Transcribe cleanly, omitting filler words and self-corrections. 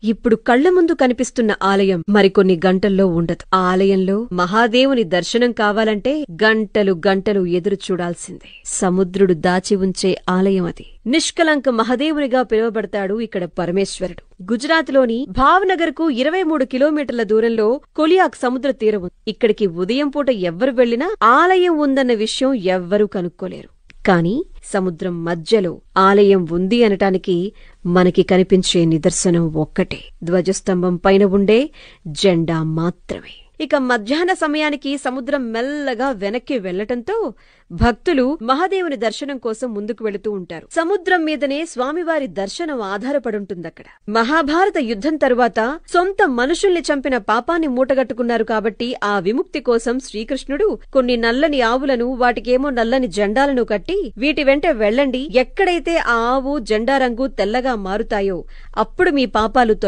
ఇప్పుడు కళ్ల ముందు కనిపిస్తున్న ఆలయం మరికొన్ని గంటల్లో ఉండదు. ఆ ఆలయంలో మహాదేవుని దర్శనం కావాలంటే గంటలు గంటలు ఎదురు చూడాల్సిందే. సముద్రుడు దాచి ఉంచే ఆలయం అది. నిష్కలంక మహాదేవునిగా పిలువబడతాడు ఇక్కడ పరమేశ్వరుడు. గుజరాత్లోని భావ్నగర్ కు 23 కిలోమీటర్ల దూరంలో కొలియాక్ సముద్ర తీరం ఉంది. ఇక్కడికి ఉదయం పూట ఎవ్వరు వెళ్లినా ఆలయం ఉందన్న విషయం ఎవ్వరూ కనుక్కోలేరు. కాని సముద్రం మధ్యలో ఆలయం ఉంది అనటానికి మనకి కనిపించే నిదర్శనం ఒక్కటే, ధ్వజస్తంభం పైన ఉండే జెండా మాత్రమే. ఇక మధ్యాహ్న సమయానికి సముద్రం మెల్లగా వెనక్కి వెళ్లటంతో భక్తులు మహాదేవుని దర్శనం కోసం ముందుకు వెళుతూ ఉంటారు. సముద్రం మీదనే స్వామివారి దర్శనం ఆధారపడుంటుందక్కడ. మహాభారత యుద్ధం తరువాత సొంత మనుషుల్ని చంపిన పాపాన్ని మూటగట్టుకున్నారు కాబట్టి ఆ విముక్తి కోసం శ్రీకృష్ణుడు కొన్ని నల్లని ఆవులను, వాటికేమో నల్లని జెండాలను కట్టి వీటి వెంట వెళ్ళండి, ఎక్కడైతే ఆ ఆవు జెండా రంగు తెల్లగా మారుతాయో అప్పుడు మీ పాపాలు